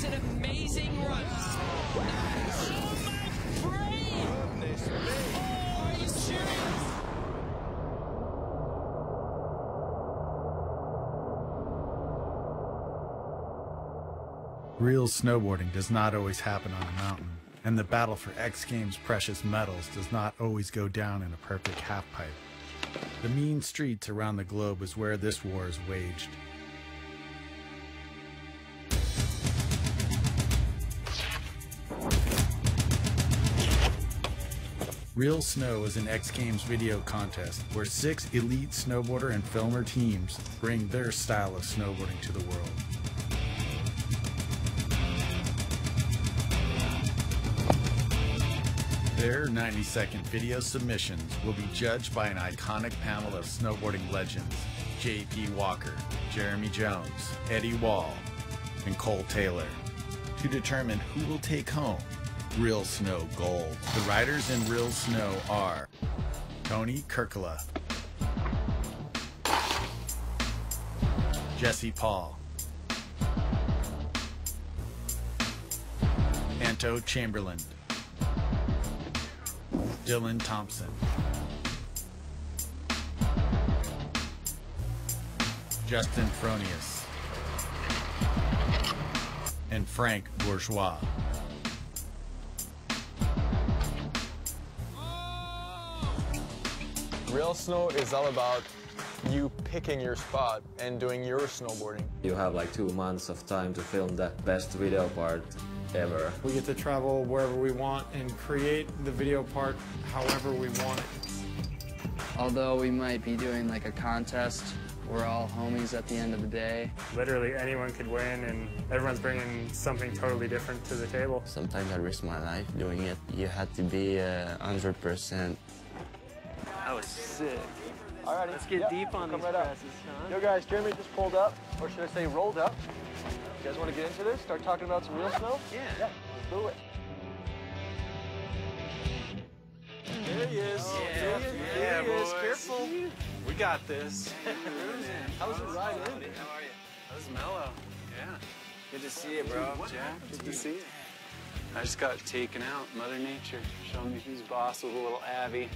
was an amazing run. Nice. Oh, my brain! Oh, are you serious? Real snowboarding does not always happen on a mountain, and the battle for X Games precious medals does not always go down in a perfect halfpipe. The mean streets around the globe is where this war is waged. Real Snow is an X Games video contest where 6 elite snowboarder and filmer teams bring their style of snowboarding to the world. Their 90-second video submissions will be judged by an iconic panel of snowboarding legends, J.P. Walker, Jeremy Jones, Eddie Wall, and Cole Taylor, to determine who will take home Real Snow Gold. The riders in Real Snow are Tony Kirkala, Jesse Paul, Anto Chamberland, Dylan Thompson, Justin Fronius, and Frank Bourgeois. Real Snow is all about you picking your spot and doing your snowboarding. You have like 2 months of time to film the best video part ever. We get to travel wherever we want and create the video part however we want it. Although we might be doing like a contest, we're all homies at the end of the day. Literally anyone could win, and everyone's bringing something totally different to the table. Sometimes I risk my life doing it. You had to be 100%. That was sick. Alrighty, let's get deep on these passes, huh? Yo guys, Jeremy just pulled up, or should I say rolled up. You guys want to get into this? Start talking about some real snow? Yeah. Let's do it. There he is. Oh, there he is. Boys. Careful. We got this. How was the ride in? How are you? That was mellow. Yeah. Good to see you, bro. Jack, good to see you. I just got taken out. Mother Nature showing me who's boss with a little Abby.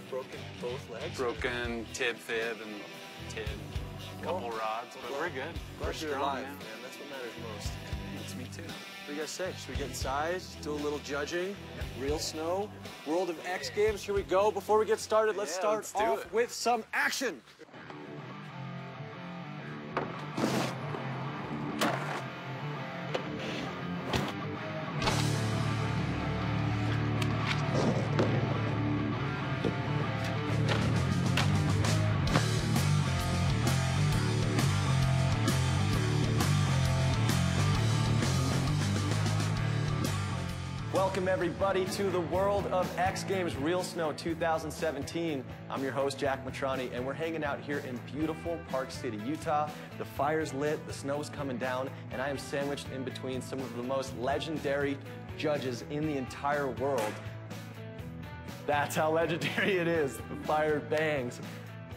Broken both legs? Broken tib, fib, and tib. Couple rods, but we're good. We're strong, alive, man. That's what matters most. It's me too. What do you guys say? Should we get inside, do a little judging? Real Snow, World of X Games. Here we go. Before we get started, let's start off with some action. Welcome everybody to the World of X Games Real Snow 2017. I'm your host, Jack Matrani, and we're hanging out here in beautiful Park City, Utah. The fire's lit, the snow's coming down, and I am sandwiched in between some of the most legendary judges in the entire world. That's how legendary it is. The fire bangs.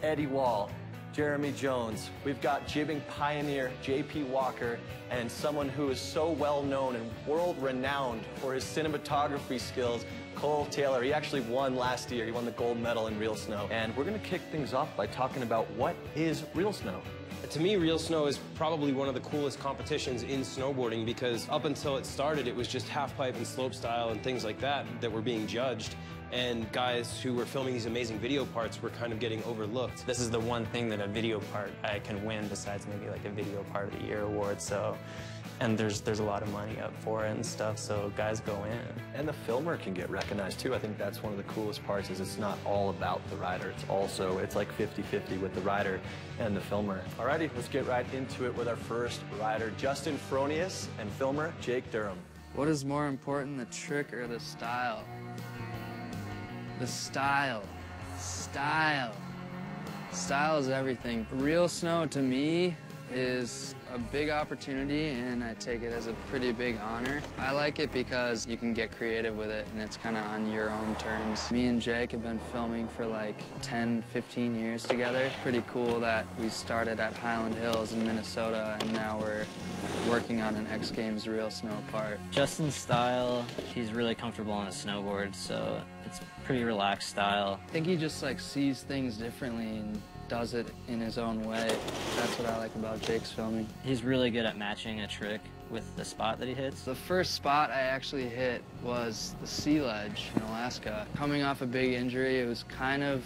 Eddie Wall, Jeremy Jones. We've got jibbing pioneer J.P. Walker, and someone who is so well known and world renowned for his cinematography skills, Cole Taylor. He actually won last year. He won the gold medal in Real Snow. And we're gonna kick things off by talking about what is Real Snow. To me, Real Snow is probably one of the coolest competitions in snowboarding because up until it started, it was just halfpipe and slopestyle and things like that that were being judged. And guys who were filming these amazing video parts were kind of getting overlooked. This is the one thing that a video part I can win besides maybe like a Video Part of the Year award. So, and there's a lot of money up for it and stuff, so guys go in. And the filmer can get recognized too. I think that's one of the coolest parts is it's not all about the rider. It's like 50-50 with the rider and the filmer. Alrighty, let's get right into it with our first rider, Justin Fronius, and filmer Jake Durham. What is more important, the trick or the style? The style. Style. Style is everything. Real Snow, to me, is a big opportunity, and I take it as a pretty big honor. I like it because you can get creative with it, and it's kind of on your own terms. Me and Jake have been filming for like 10, 15 years together. Pretty cool that we started at Highland Hills in Minnesota, and now we're working on an X Games real snow part. Justin's style, he's really comfortable on a snowboard, so it's pretty relaxed style. I think he just like sees things differently and does it in his own way. That's what I like about Jake's filming. He's really good at matching a trick with the spot that he hits. The first spot I actually hit was the sea ledge in Alaska. Coming off a big injury, it was kind of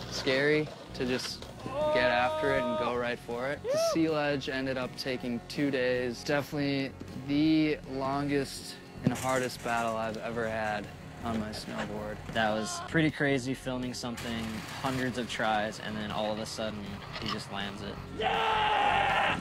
scary to just get after it and go right for it. The sea ledge ended up taking 2 days. Definitely the longest and hardest battle I've ever had on my snowboard. That was pretty crazy, filming something, hundreds of tries, and then all of a sudden, he just lands it. Yeah!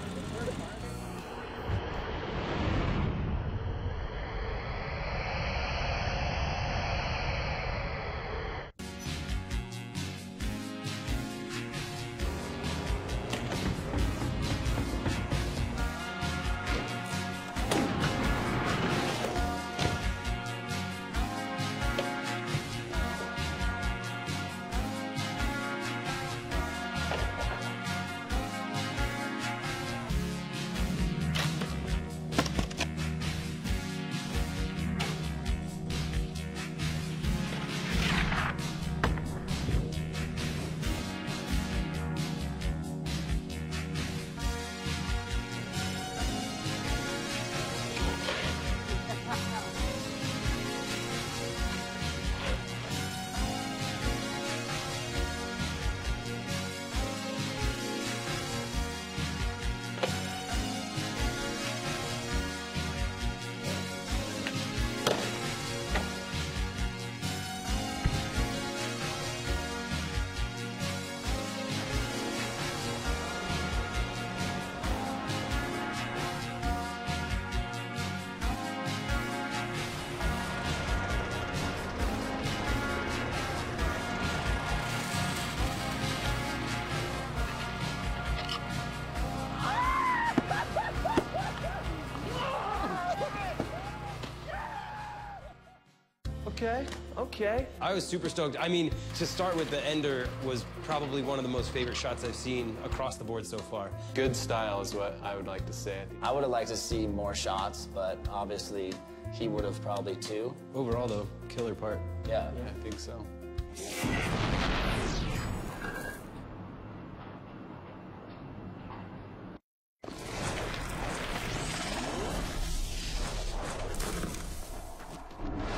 Okay. I was super stoked. I mean, to start with, the ender was probably one of the most favorite shots I've seen across the board so far. Good style is what I would like to say. I would have liked to see more shots, but obviously he would have probably too. Overall, though, killer part. Yeah. I think so.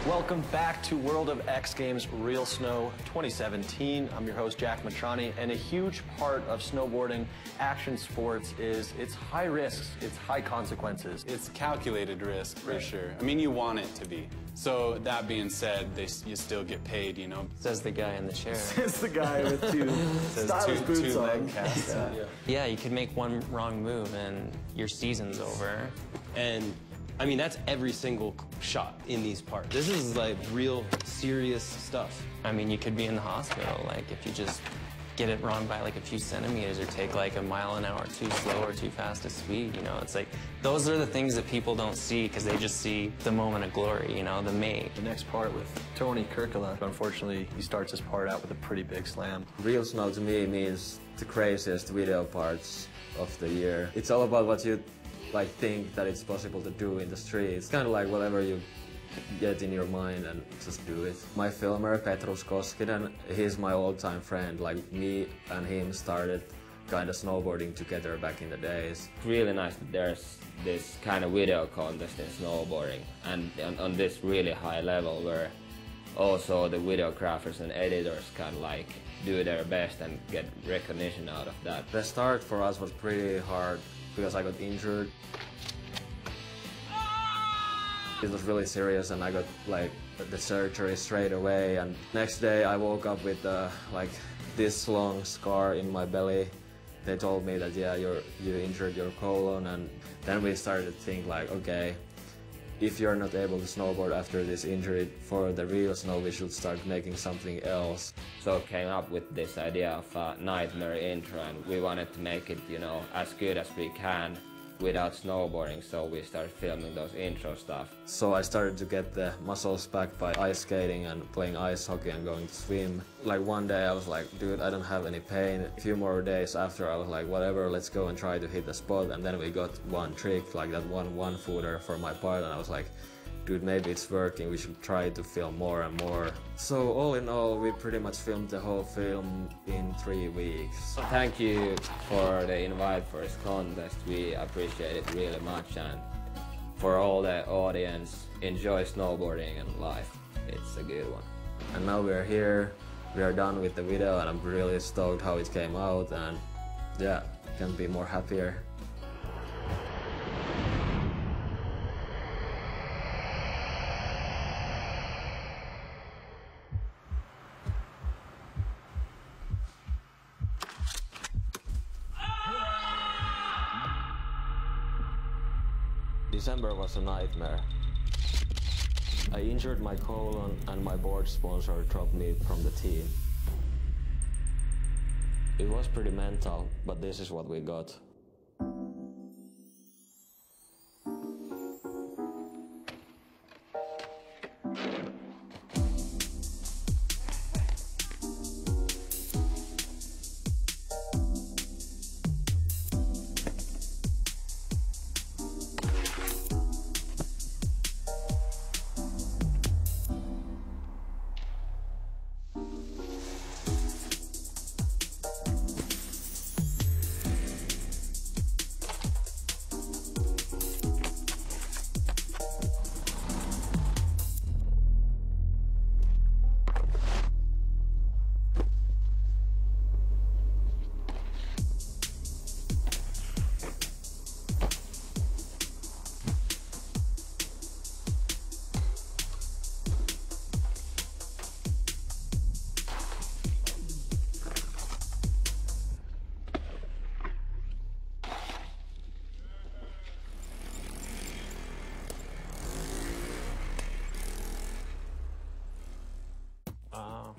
Welcome back to World of X Games Real Snow 2017. I'm your host, Jack Matrani, and a huge part of snowboarding action sports is it's high risks, it's high consequences. It's calculated risk, for sure. I mean, you want it to be. So that being said, you still get paid, you know. Says the guy in the chair. Says the guy with two stylish boots on. Leg casts. Yeah, you could make one wrong move and your season's over. And I mean, that's every single shot in these parts. This is like real serious stuff. I mean, you could be in the hospital, like if you just get it wrong by like a few centimeters or take like a mile an hour too slow or too fast a speed, you know? It's like, those are the things that people don't see because they just see the moment of glory, you know, the make. The next part with Tony Kirkala, unfortunately, he starts his part out with a pretty big slam. Real snow to me means the craziest video parts of the year. It's all about what you think that it's possible to do in the streets. It's kind of like whatever you get in your mind and just do it. My filmer, Petrus Koskinen, he's my all-time friend. Like, me and him started kind of snowboarding together back in the days. Really nice that there's this kind of video contest in snowboarding, and on this really high level where also the videographers and editors can like do their best and get recognition out of that. The start for us was pretty hard because I got injured. It was really serious and I got like the surgery straight away, and next day I woke up with like this long scar in my belly. They told me that, yeah, you injured your colon, and then we started to think like, okay, if you're not able to snowboard after this injury, for the real snow we should start making something else. So came up with this idea of a nightmare intro, and we wanted to make it, you know, as good as we can without snowboarding, so we started filming those intro stuff. So I started to get the muscles back by ice skating and playing ice hockey and going to swim. Like one day I was like, dude, I don't have any pain. A few more days after I was like, whatever, let's go and try to hit the spot. And then we got one trick, like that one footer for my part, and I was like, dude, maybe it's working, we should try to film more and more. So all in all, we pretty much filmed the whole film in 3 weeks. Thank you for the invite for this contest, we appreciate it really much, and for all the audience, enjoy snowboarding and life, it's a good one. And now we're here, we are done with the video, and I'm really stoked how it came out, and yeah, can't be more happier. December was a nightmare. I injured my colon and my board sponsor dropped me from the team. It was pretty mental, but this is what we got.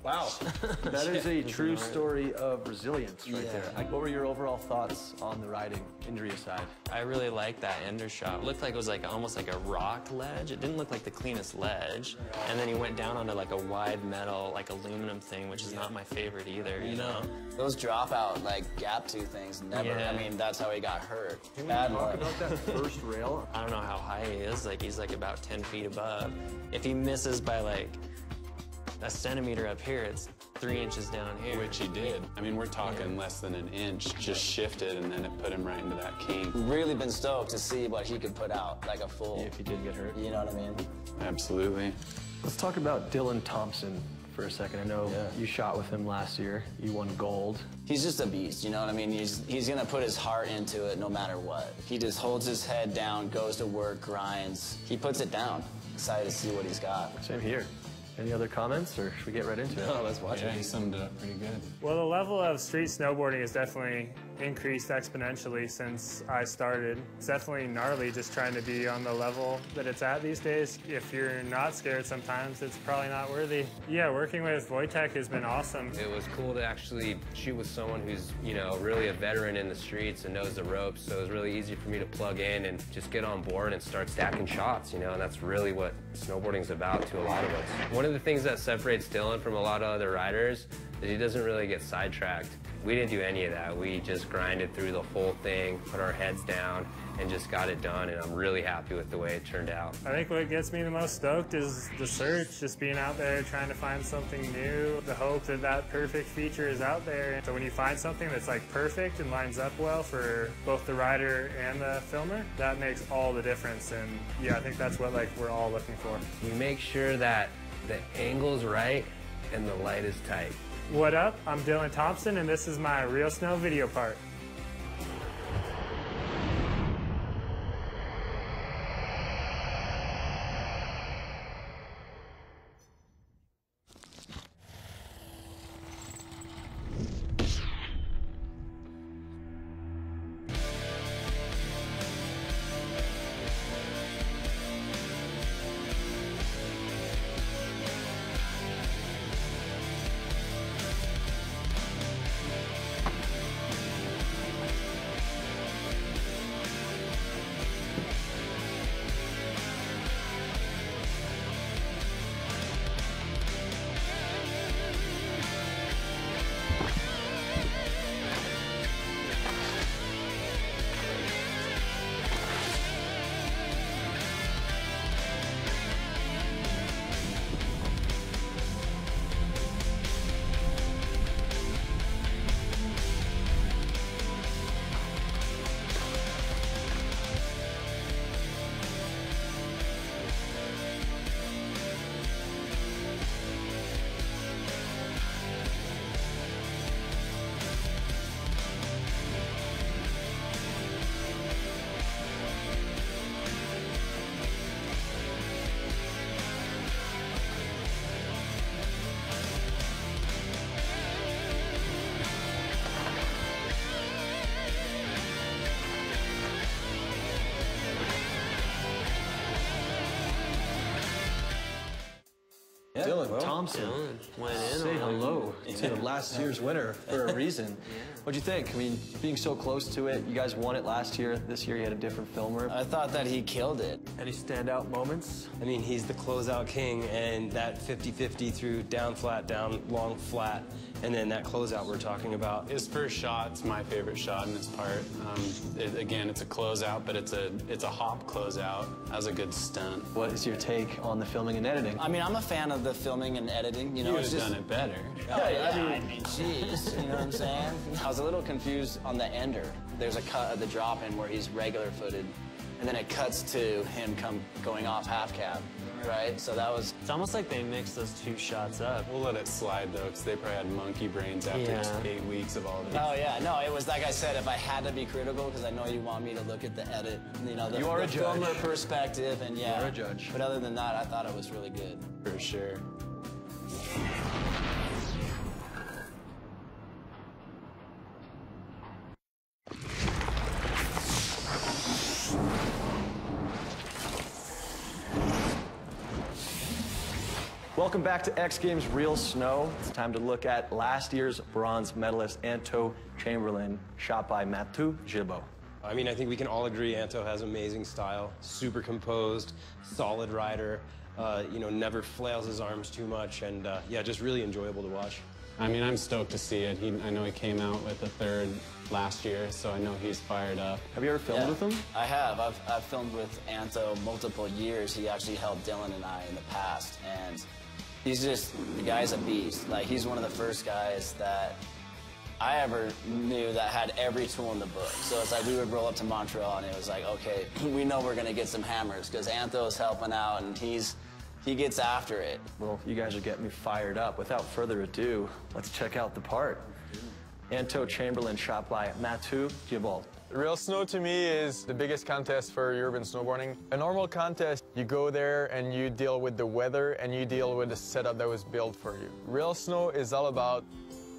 Wow, that is a true story of resilience right there. What were your overall thoughts on the riding, injury aside? I really liked that ender shot. It looked like it was like almost like a rock ledge. It didn't look like the cleanest ledge. And then he went down onto like a wide metal, like aluminum thing, which is not my favorite either, you know? Those dropout, like, gap tooth things, never, I mean, that's how he got hurt. Can we talk about that first rail? I don't know how high he is. Like, he's like about 10 feet above. If he misses by like a centimeter up here, it's 3 inches down here. Which he did. I mean, we're talking less than an inch, just shifted, and then it put him right into that kink. Really been stoked to see what he could put out, like a full. If he did get hurt. You know what I mean? Absolutely. Let's talk about Dylan Thompson for a second. I know you shot with him last year. You won gold. He's just a beast, you know what I mean? He's gonna put his heart into it no matter what. He just holds his head down, goes to work, grinds. He puts it down. Excited to see what he's got. Same here. Any other comments, or should we get right into it? No, let's watch it. He summed it up pretty good. Well, the level of street snowboarding has definitely increased exponentially since I started. It's definitely gnarly just trying to be on the level that it's at these days. If you're not scared sometimes, it's probably not worthy. Yeah, working with WOJTEK has been awesome. It was cool to actually shoot with someone who's, you know, really a veteran in the streets and knows the ropes, so it was really easy for me to plug in and just get on board and start stacking shots, you know, and that's really what snowboarding's about to a lot of us. One of the things that separates Dylan from a lot of other riders is he doesn't really get sidetracked. We didn't do any of that. We just grinded through the whole thing, put our heads down, and just got it done, and I'm really happy with the way it turned out. I think what gets me the most stoked is the search, just being out there trying to find something new, the hope that that perfect feature is out there. So when you find something that's like perfect and lines up well for both the rider and the filmer, that makes all the difference, and yeah, I think that's what like we're all looking for. You make sure that the angle's right and the light is tight. What up? I'm Dylan Thompson, and this is my Real Snow video part. Thompson. Went in Say on hello to last year's winner for a reason. What'd you think? I mean, being so close to it, you guys won it last year. This year you had a different filmer. I thought that he killed it. Any standout moments? I mean, he's the closeout king, and that 50-50 through down, flat, down, long, flat, and then that closeout we're talking about. His first shot's my favorite shot in his part. Again, it's a closeout, but it's a hop closeout. That was a good stunt. What is your take on the filming and editing? I mean, I'm a fan of the filming and editing. You know, You it's would have just done it better. I mean, jeez, you know what I'm saying? I was a little confused on the ender. There's a cut of the drop-in where he's regular-footed, and then it cuts to him going off half-cab, right? So that was... It's almost like they mixed those two shots up. We'll let it slide, though, because they probably had monkey brains after just 8 weeks of all this. Oh, yeah. No, it was like I said, if I had to be critical, because I know you want me to look at the edit, you know, the filmer perspective, and yeah. You're a judge. But other than that, I thought it was really good. For sure. Welcome back to X Games Real Snow. It's time to look at last year's bronze medalist, Anto Chamberland, shot by Mathieu Gilbeau. I mean, I think we can all agree Anto has amazing style, super composed, solid rider, you know, never flails his arms too much, and yeah, just really enjoyable to watch. I mean, I'm stoked to see it. I know he came out with a third last year, so I know he's fired up. Have you ever filmed with him? I have. I've filmed with Anto multiple years. He actually helped Dylan and I in the past, and he's just, the guy's a beast. Like, he's one of the first guys that I ever knew that had every tool in the book. So it's like we would roll up to Montreal and it was like, okay, we know we're gonna get some hammers because Anto's helping out and he gets after it. Well, you guys are getting me fired up. Without further ado, let's check out the part. Anto Chamberland, shot by Mathieu Gilbeau. Real Snow to me is the biggest contest for urban snowboarding. A normal contest, you go there and you deal with the weather and you deal with the setup that was built for you. Real Snow is all about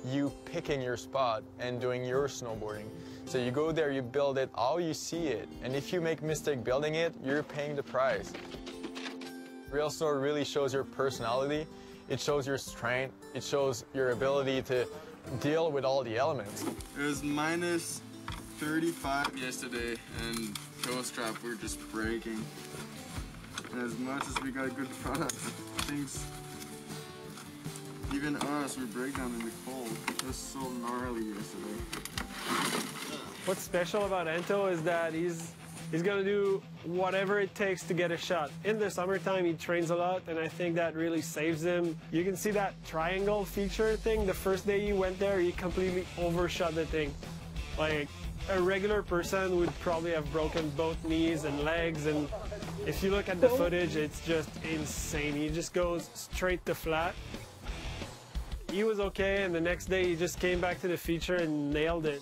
you picking your spot and doing your snowboarding. So you go there, you build it how you see it, and if you make a mistake building it, you're paying the price. Real Snow really shows your personality, it shows your strength, it shows your ability to deal with all the elements. It was minus 35 yesterday, and toe strap were just breaking. And as much as we got good product, things, even us, we break down in the cold. It was so gnarly yesterday. What's special about Anto is that he's gonna do whatever it takes to get a shot. In the summertime, he trains a lot, and I think that really saves him. You can see that triangle feature thing. The first day he went there, he completely overshot the thing. Like, a regular person would probably have broken both knees and legs, and if you look at the footage, it's just insane. He just goes straight to flat. He was okay, and the next day he just came back to the feature and nailed it.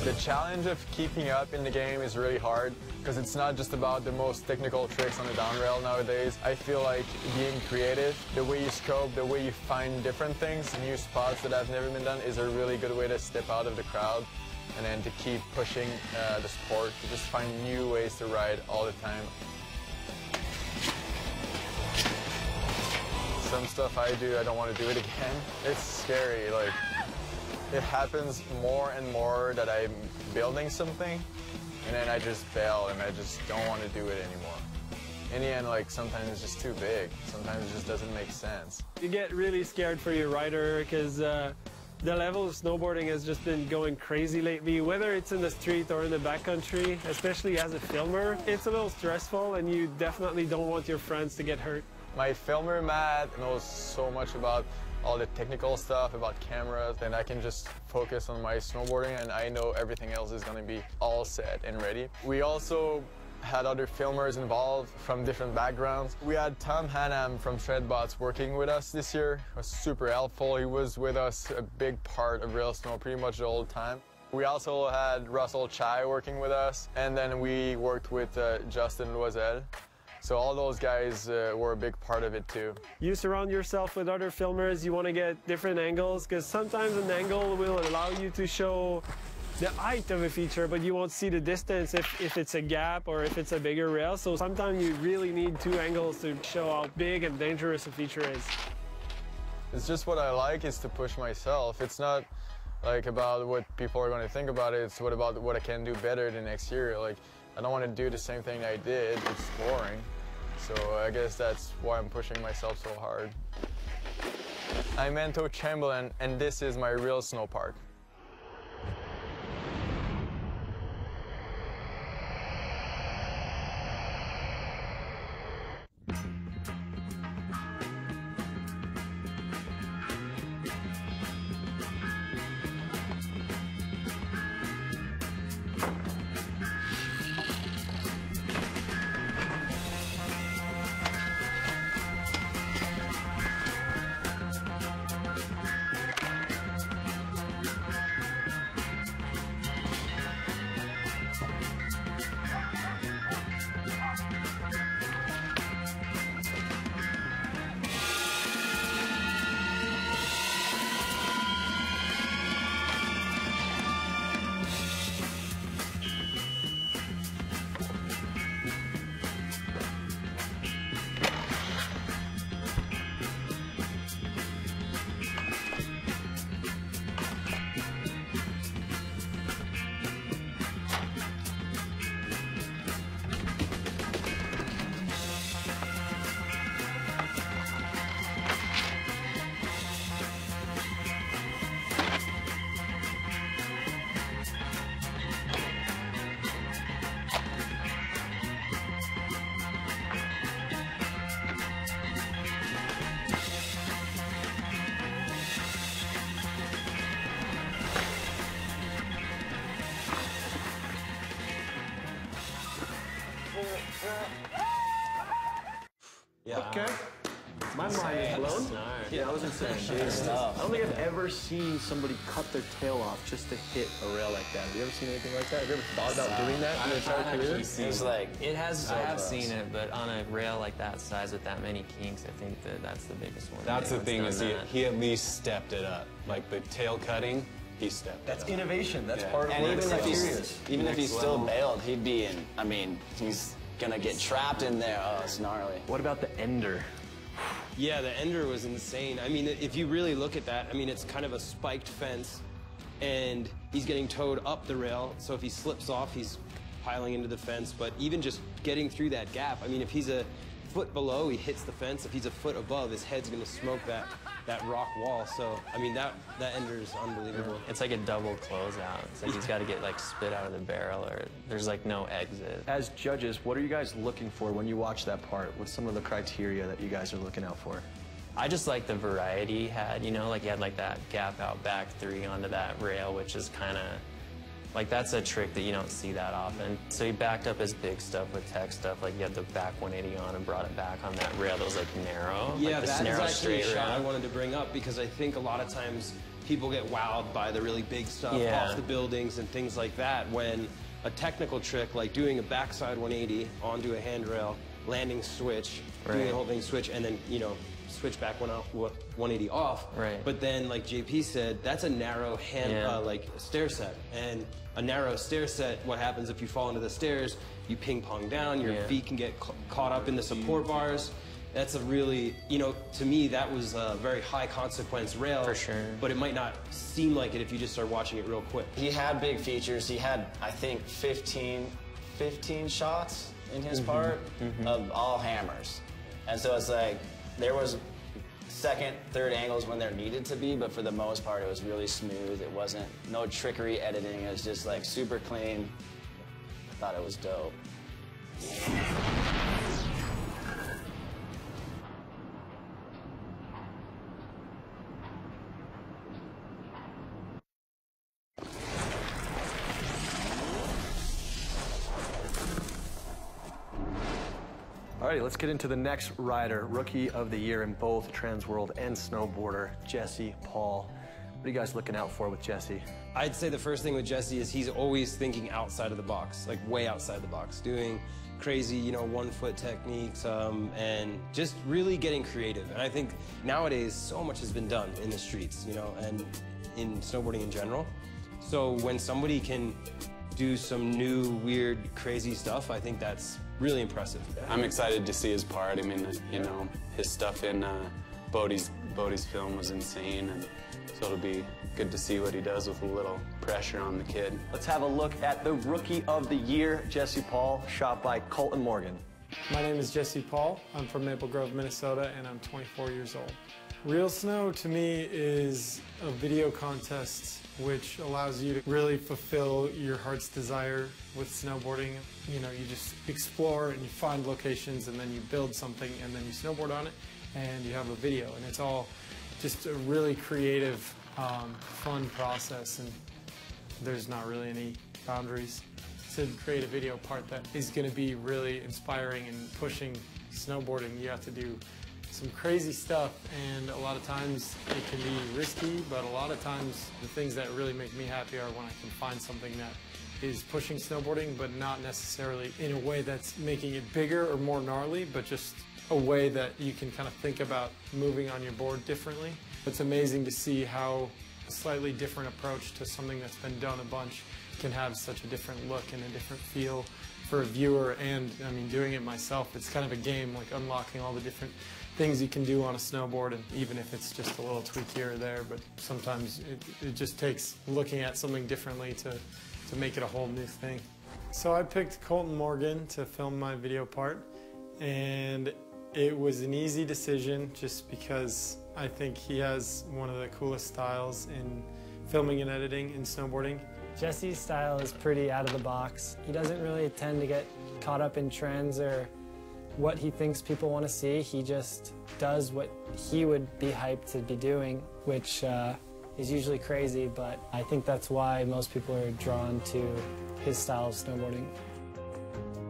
The challenge of keeping up in the game is really hard because it's not just about the most technical tricks on the down rail nowadays. I feel like being creative, the way you scope, the way you find different things, new spots that have never been done is a really good way to step out of the crowd and then to keep pushing the sport, to just find new ways to ride all the time. Some stuff I do, I don't want to do it again. It's scary, like, it happens more and more that I'm building something and then I just bail and I just don't want to do it anymore. In the end, like, sometimes it's just too big. Sometimes it just doesn't make sense. You get really scared for your rider because the level of snowboarding has just been going crazy lately, whether it's in the street or in the backcountry, especially as a filmer. It's a little stressful and you definitely don't want your friends to get hurt. My filmer, Matt, knows so much about all the technical stuff, about cameras, and I can just focus on my snowboarding and I know everything else is gonna be all set and ready. We also had other filmers involved from different backgrounds. We had Tom Hannam from Shredbots working with us this year. It was super helpful. He was with us a big part of Real Snow pretty much the whole time. We also had Russell Chai working with us, and then we worked with Justin Loisel. So all those guys were a big part of it too. You surround yourself with other filmers, you want to get different angles, because sometimes an angle will allow you to show the height of a feature, but you won't see the distance if it's a gap or if it's a bigger rail. So sometimes you really need two angles to show how big and dangerous a feature is. It's just what I like is to push myself. It's not like about what people are going to think about it. It's about what I can do better the next year. Like, I don't want to do the same thing I did. It's boring. So I guess that's why I'm pushing myself so hard. I'm Anto Chamberland, and this is my real snow park. Okay. My mind is blown. Yeah, I was insane. I don't think I've ever seen somebody cut their tail off just to hit a rail like that. Have you ever seen anything like that? Have you ever thought about doing that in your entire career? It's like I have seen it, but on a rail like that size with that many kinks, I think that's the biggest one. That's the thing is he at least stepped it up. Like the tail cutting, he stepped it up. That's innovation. That's part of and what even if he's even if he's still bailed, he'd be in. I mean, he's gonna get trapped in there. Oh, it's gnarly. What about the ender? Yeah, the ender was insane. I mean, if you really look at that, I mean, it's kind of a spiked fence, and he's getting towed up the rail, so if he slips off, he's piling into the fence, but even just getting through that gap, I mean, if he's a foot below, he hits the fence. If he's a foot above, his head's gonna smoke that rock wall. So, I mean, that ender is unbelievable. It's like a double closeout. It's like he's got to get like spit out of the barrel, or there's like no exit. As judges, what are you guys looking for when you watch that part? What's some of the criteria that you guys are looking out for? I just like the variety he had, you know, like he had like that gap out back 3 onto that rail, which is kind of, like that's a trick that you don't see that often. So he backed up his big stuff with tech stuff, like he had the back 180 on and brought it back on that rail that was like narrow. Yeah, like that narrow, is actually a straight shot rail. I wanted to bring up because I think a lot of times people get wowed by the really big stuff Yeah. off the buildings and things like that when a technical trick like doing a backside 180 onto a handrail, landing switch, doing the whole thing switch, and then, you know, switch back 180 off. Right. But then, like JP said, that's a narrow like stair set. And a narrow stair set, what happens if you fall into the stairs, you ping pong down, your feet can get caught up in the support bars. That's a really, you know, to me, that was a very high consequence rail. For sure. But it might not seem like it if you just start watching it real quick. He had big features. He had, I think, 15 shots in his part of all hammers. And so it's like, there was second, third angles when there needed to be, but for the most part, it was really smooth. It wasn't, no trickery editing. It was just like super clean. I thought it was dope. Alrighty, let's get into the next rider, Rookie of the Year in both Trans World and Snowboarder, Jesse Paul. What are you guys looking out for with Jesse? I'd say the first thing with Jesse is he's always thinking outside of the box, like way outside the box, doing crazy, you know, 1-foot techniques, and just really getting creative. And I think nowadays so much has been done in the streets, you know, and in snowboarding in general. So when somebody can do some new, weird, crazy stuff, I think that's really impressive. I'm excited to see his part. I mean, you know, his stuff in Bodie's film was insane, and so it'll be good to see what he does with a little pressure on the kid. Let's have a look at the Rookie of the Year, Jesse Paul, shot by Colton Morgan. My name is Jesse Paul. I'm from Maple Grove, Minnesota, and I'm 24 years old. Real Snow to me is a video contest which allows you to really fulfill your heart's desire with snowboarding. You know, you just explore and you find locations and then you build something and then you snowboard on it and you have a video, and it's all just a really creative, fun process, and there's not really any boundaries. To create a video part that is going to be really inspiring and pushing snowboarding, you have to do some crazy stuff, and a lot of times it can be risky, but a lot of times the things that really make me happy are when I can find something that is pushing snowboarding, but not necessarily in a way that's making it bigger or more gnarly, but just a way that you can kind of think about moving on your board differently. It's amazing to see how a slightly different approach to something that's been done a bunch can have such a different look and a different feel for a viewer. And I mean, doing it myself, it's kind of a game, like unlocking all the different things you can do on a snowboard, and even if it's just a little tweak here or there, but sometimes it just takes looking at something differently to make it a whole new thing. So I picked Colton Morgan to film my video part, and it was an easy decision just because I think he has one of the coolest styles in filming and editing in snowboarding. Jesse's style is pretty out of the box. He doesn't really tend to get caught up in trends or what he thinks people want to see. He just does what he would be hyped to be doing, which is usually crazy, but I think that's why most people are drawn to his style of snowboarding.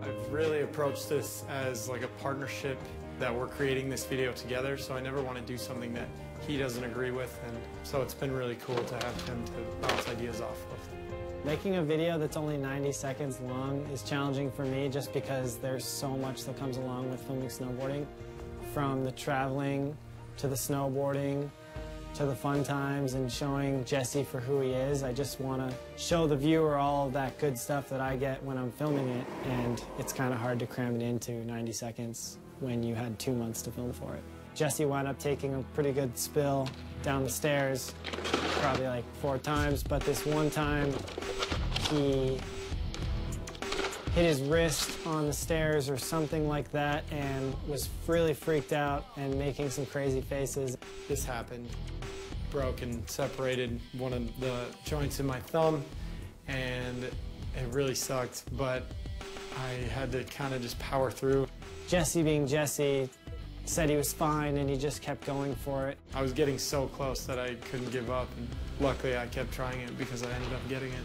I've really approached this as like a partnership, that we're creating this video together, so I never want to do something that he doesn't agree with, and so it's been really cool to have him to bounce ideas off of. Making a video that's only 90 seconds long is challenging for me just because there's so much that comes along with filming snowboarding. From the traveling, to the snowboarding, to the fun times, and showing Jesse for who he is. I just want to show the viewer all of that good stuff that I get when I'm filming it, and it's kind of hard to cram it into 90 seconds when you had 2 months to film for it. Jesse wound up taking a pretty good spill down the stairs, probably like 4 times, but this one time he hit his wrist on the stairs or something like that and was really freaked out and making some crazy faces. This happened, broke and separated one of the joints in my thumb, and it really sucked, but I had to kind of just power through. Jesse, being Jesse, said he was fine, and he just kept going for it. I was getting so close that I couldn't give up, and luckily I kept trying it because I ended up getting it.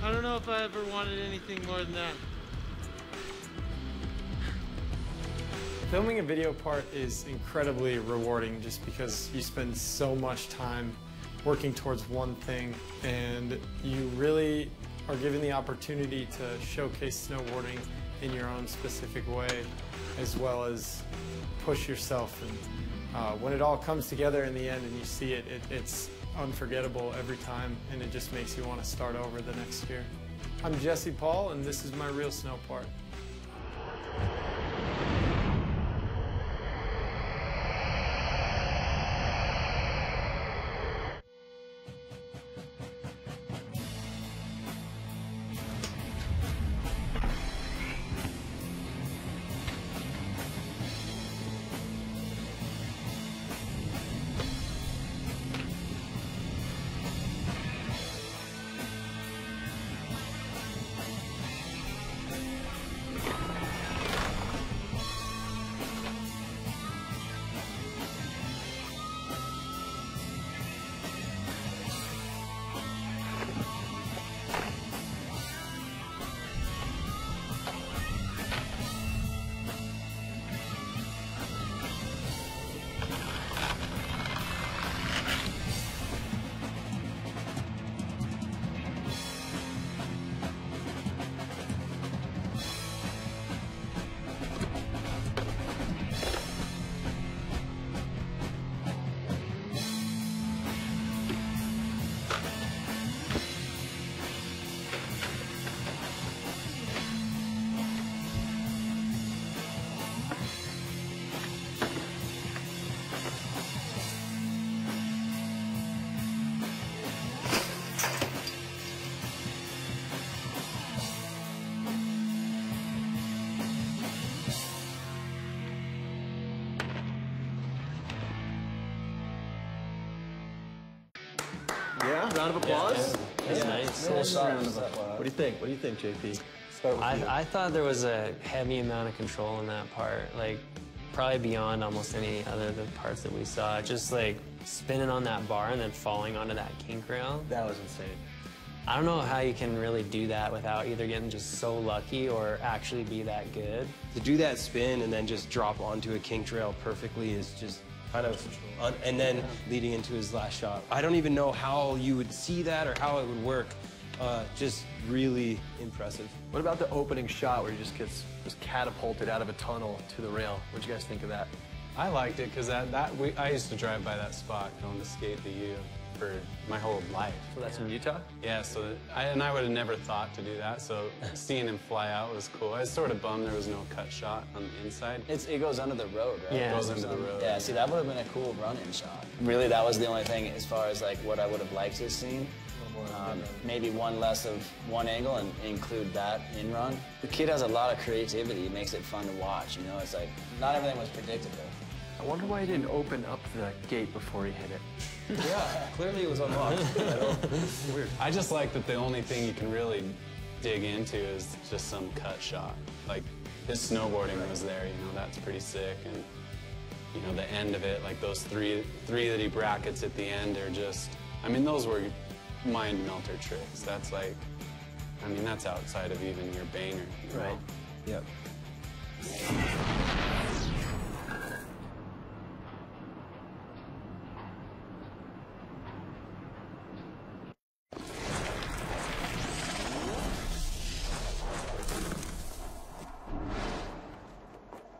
I don't know if I ever wanted anything more than that. Filming a video part is incredibly rewarding just because you spend so much time working towards one thing, and you really are given the opportunity to showcase snowboarding in your own specific way, as well as push yourself. And when it all comes together in the end and you see it, it's unforgettable every time, and it just makes you want to start over the next year. I'm Jesse Paul, and this is my Real Snow part. round of applause? That's nice. What do you think? What do you think, JP? Start with you. I thought there was a heavy amount of control in that part, like probably beyond almost any other of the parts that we saw. Just like spinning on that bar and then falling onto that kink rail. That was insane. I don't know how you can really do that without either getting just so lucky or actually be that good. To do that spin and then just drop onto a kink trail perfectly is just kind of, and then leading into his last shot. I don't even know how you would see that or how it would work. Just really impressive. What about the opening shot where he just gets catapulted out of a tunnel to the rail? What'd you guys think of that? I liked it because I used to drive by that spot going to skate the U for my whole life. So that's in Utah? Yeah, so I would have never thought to do that, so seeing him fly out was cool. I was sort of bummed there was no cut shot on the inside. It goes under the road, right? Yeah, it goes under the road. Yeah, see, that would have been a cool run-in shot. Really, that was the only thing as far as like what I would have liked to have seen. Maybe one less of one angle and include that in run. The kid has a lot of creativity. It makes it fun to watch, you know? It's like, not everything was predictable. I wonder why he didn't open up the gate before he hit it. Yeah, clearly it was unlocked. Weird. I just like that the only thing you can really dig into is just some cut shot. Like, his snowboarding was there, you know, that's pretty sick. And, you know, the end of it, like those three that he brackets at the end are just, I mean, those were mind melter tricks. That's like, I mean, that's outside of even your banger. Right. Yep.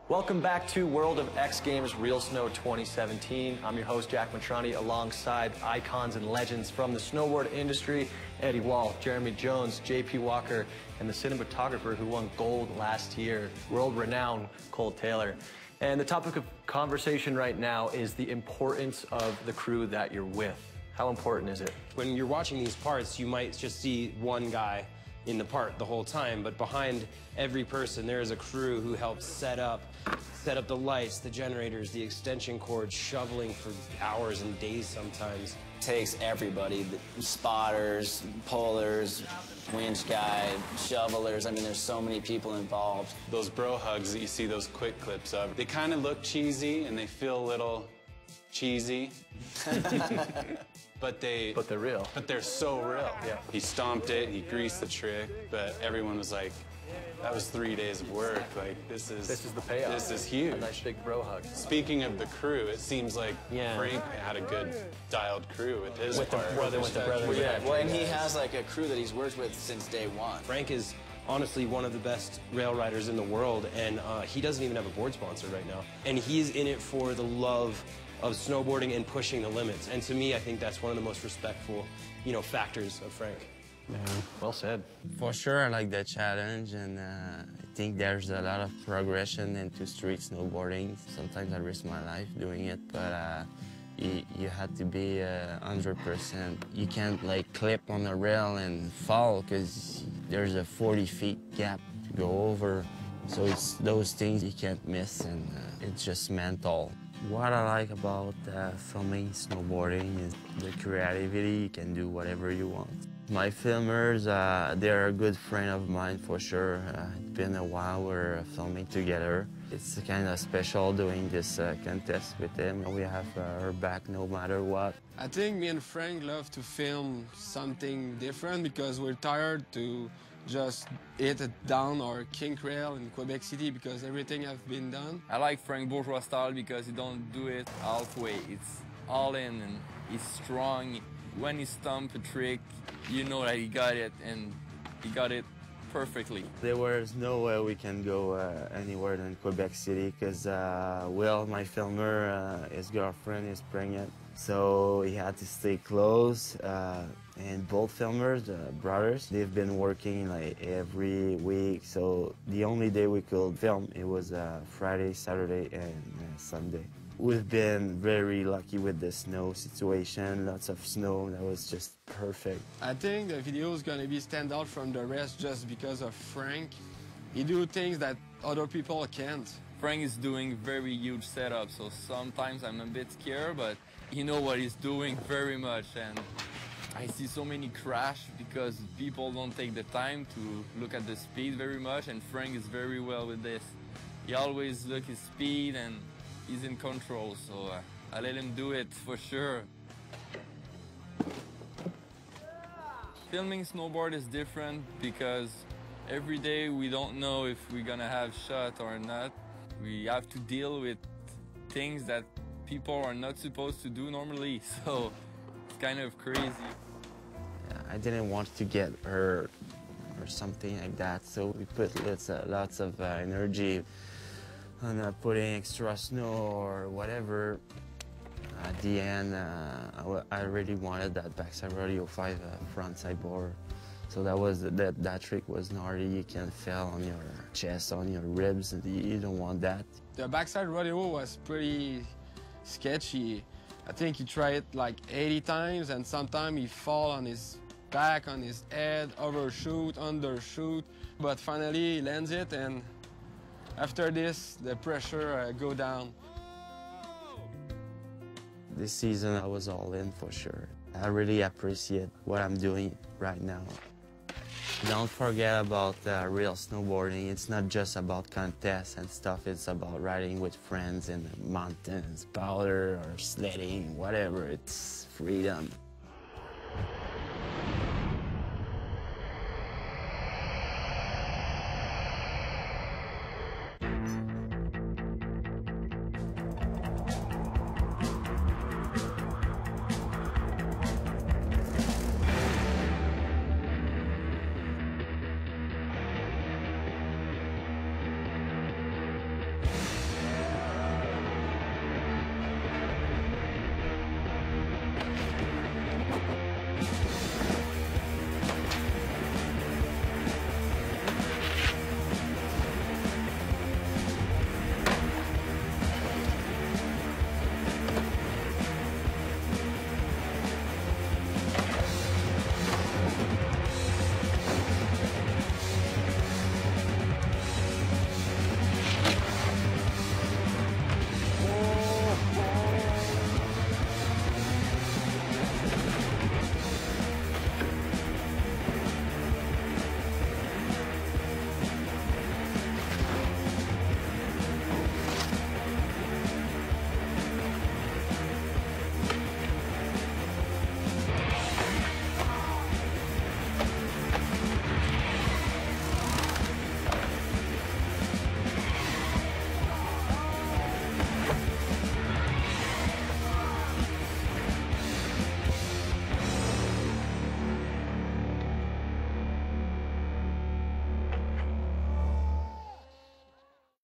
Welcome back to World of X Games Real Snow 2017. I'm your host, Jack Matrani, alongside icons and legends from the snowboard industry, Eddie Wall, Jeremy Jones, JP Walker, and the cinematographer who won gold last year, world-renowned Cole Taylor. And the topic of conversation right now is the importance of the crew that you're with. How important is it? When you're watching these parts, you might just see one guy in the part the whole time, but behind every person there is a crew who helps set up the lights, the generators, the extension cords, shoveling for hours and days sometimes. Takes everybody, the spotters, pullers, winch guy, shovelers. I mean, there's so many people involved. Those bro hugs that you see those quick clips of, they kind of look cheesy and they feel a little cheesy. But they're real. But they're so real. Yeah. He stomped it, he greased the trick, but everyone was like, that was 3 days of work. Like, this is the payoff. This is huge. A nice big bro hug. Speaking of the crew, it seems like Frank had a good dialed crew with his part. With the brother. Yeah, well, and he has like a crew that he's worked with since day one. Frank is honestly one of the best rail riders in the world, and he doesn't even have a board sponsor right now. And he's in it for the love of snowboarding and pushing the limits. And to me, I think that's one of the most respectful, you know, factors of Frank. Yeah, well said. For sure, I like the challenge, and I think there's a lot of progression into street snowboarding. Sometimes I risk my life doing it, but you have to be 100%. You can't like clip on the rail and fall because there's a 40 feet gap to go over. So it's those things you can't miss, and it's just mental. What I like about filming snowboarding is the creativity. You can do whatever you want. My filmers, they're a good friend of mine for sure. It's been a while we're filming together. It's kind of special doing this contest with them. We have our back no matter what. I think me and Frank love to film something different because we're tired to just hit it down our kink rail in Quebec City because everything has been done. I like Frank Bourgeois style because he don't do it halfway. It's all in and he's strong. When he stomps a trick, you know that he got it, and he got it perfectly. There was no way we can go anywhere than Quebec City because Will, my filmer, his girlfriend is pregnant. So he had to stay close. And both filmers, brothers, they've been working like every week. So the only day we could film, it was Friday, Saturday, and Sunday. We've been very lucky with the snow situation, lots of snow, that was just perfect. I think the video is gonna be stand out from the rest just because of Frank. He do things that other people can't. Frank is doing very huge setups, so sometimes I'm a bit scared, but he knows what he's doing very much, and I see so many crash because people don't take the time to look at the speed very much, and Frank is very well with this. He always look his speed and he's in control, so I let him do it for sure. Filming snowboard is different because every day we don't know if we're gonna have shot or not. We have to deal with things that people are not supposed to do normally, so it's kind of crazy. I didn't want to get hurt or something like that, so we put lots of energy on putting extra snow or whatever. At the end, I really wanted that backside rodeo 5 frontside board. So that trick was gnarly. You can feel on your chest, on your ribs, and you don't want that. The backside rodeo was pretty sketchy. I think he tried it like 80 times, and sometimes he fall on his back, on his head, overshoot, undershoot. But finally he lands it, and after this, the pressure go down. This season I was all in for sure. I really appreciate what I'm doing right now. Don't forget about real snowboarding. It's not just about contests and stuff. It's about riding with friends in the mountains, powder or sledding, whatever. It's freedom.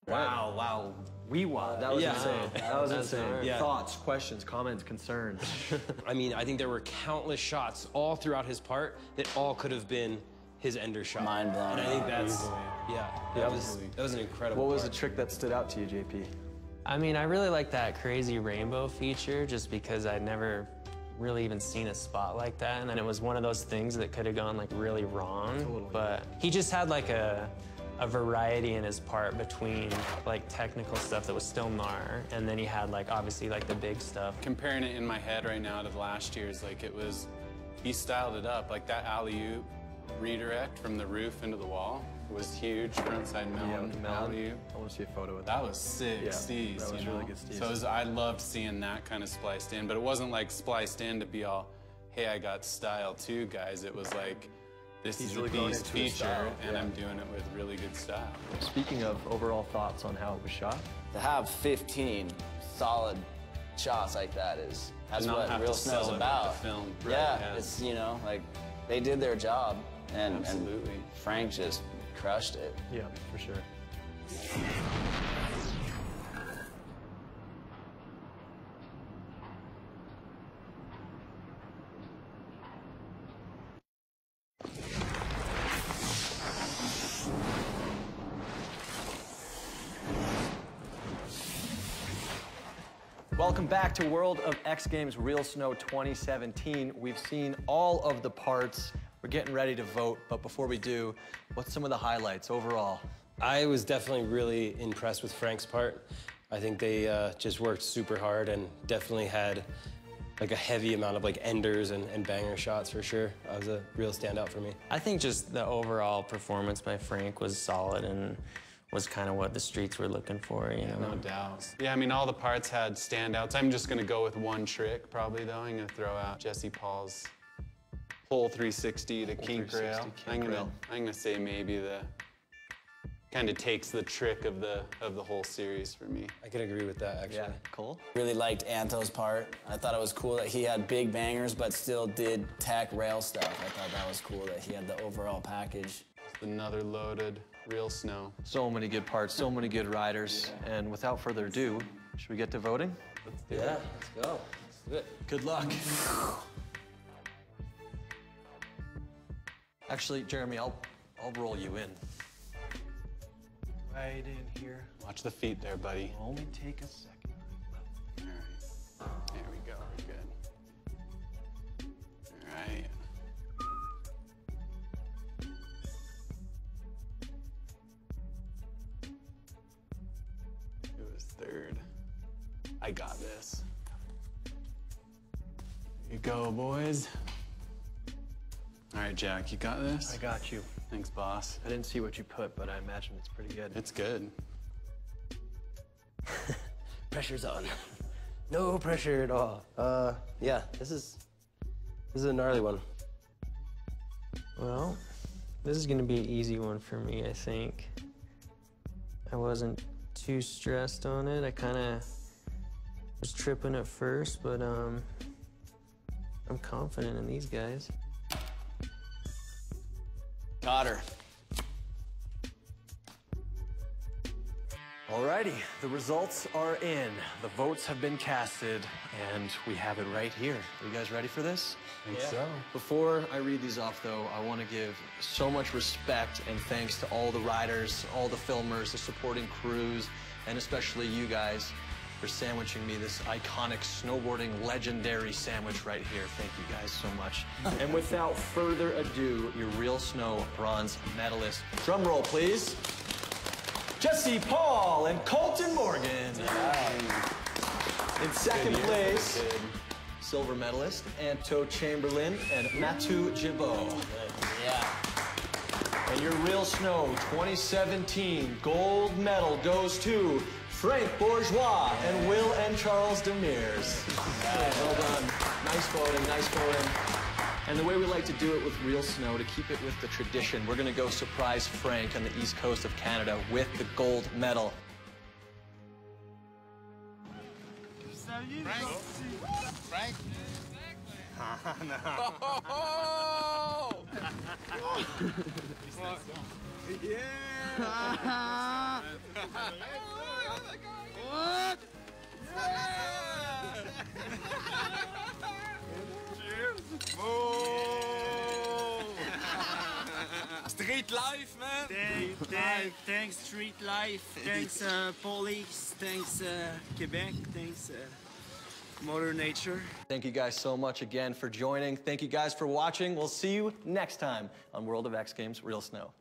Wow. That was insane. That was insane. Yeah. Thoughts, questions, comments, concerns. I mean, I think there were countless shots all throughout his part that all could have been his ender shot. Mind blown. And I think that's, that was an incredible What was part. the trick that stood out to you, JP? I mean, I really like that crazy rainbow feature just because I'd never really even seen a spot like that. And then it was one of those things that could have gone like really wrong. Totally. But he just had like a variety in his part between like technical stuff that was still gnar, and then he had like obviously like the big stuff. Comparing it in my head right now to the last year's, like he styled it up. Like that alley-oop redirect from the roof into the wall was huge, frontside melon alley-oop. I want to see a photo of that. That was sick, steez, that was really good steez. So I loved seeing that kind of spliced in, but it wasn't like spliced in to be all, hey, I got style too, guys. It was like, this is really a going beast into his feature, style, and I'm doing it with really good style. Speaking of overall thoughts on how it was shot, To have 15 solid shots like that that's not what have real to snow's sell it about. with the film. Right, Yeah, it's, you know, like, they did their job, and Absolutely. Frank just crushed it. yeah, for sure. Welcome back to World of X Games Real Snow 2017. We've seen all of the parts. We're getting ready to vote, but before we do, what's some of the highlights overall? I was definitely really impressed with Frank's part. I think they just worked super hard and definitely had like a heavy amount of like enders and banger shots for sure. That was a real standout for me. I think just the overall performance by Frank was solid and was kind of what the streets were looking for, you know? No doubt. Yeah, I mean, all the parts had standouts. I'm just gonna go with one trick probably though. I'm gonna throw out Jesse Paul's pull 360 to kink rail. I'm gonna say maybe the kind of takes the trick of the whole series for me. I can agree with that, actually. Yeah, Cole? Really liked Anto's part. I thought it was cool that he had big bangers, but still did tack rail stuff. I thought that was cool that he had the overall package. Another loaded real snow. So many good parts, so many good riders. And without further ado, should we get to voting? Let's do it. Let's go. Let's do it. Good luck. Actually, Jeremy, I'll roll you in. Right in here. Watch the feet there, buddy. It'll only take a second. All right. There we go. We're good. All right. It was third. I got this. Here you go, boys. All right, Jack, you got this? I got you. Thanks, boss. I didn't see what you put, but I imagine it's pretty good. It's good. Pressure's on. No pressure at all. Yeah, this is a gnarly one. Well, this is gonna be an easy one for me, I think. I wasn't too stressed on it. I kind of was tripping at first, but I'm confident in these guys. Got her. Alrighty, the results are in. The votes have been casted, and we have it right here. Are you guys ready for this? I think so. Before I read these off, though, I want to give so much respect and thanks to all the riders, all the filmers, the supporting crews, and especially you guys for sandwiching me this iconic snowboarding legendary sandwich right here. Thank you guys so much. And without further ado, your Real Snow bronze medalist. Drum roll, please. Jesse Paul and Colton Morgan. In second place, silver medalist, Anto Chamberland and Matu Jibbo. Yeah. And your Real Snow 2017 gold medal goes to Frank Bourgeois and Will and Charles Demirs. Well done. Nice voting, nice voting. And the way we like to do it with Real Snow, to keep it with the tradition, we're going to go surprise Frank on the east coast of Canada with the gold medal. Frank? Yeah! What? Oh! Street life, man! Thanks, Street Life. Thanks, police. Thanks, Quebec. Thanks, Mother Nature. Thank you guys so much again for joining. Thank you guys for watching. We'll see you next time on World of X Games Real Snow.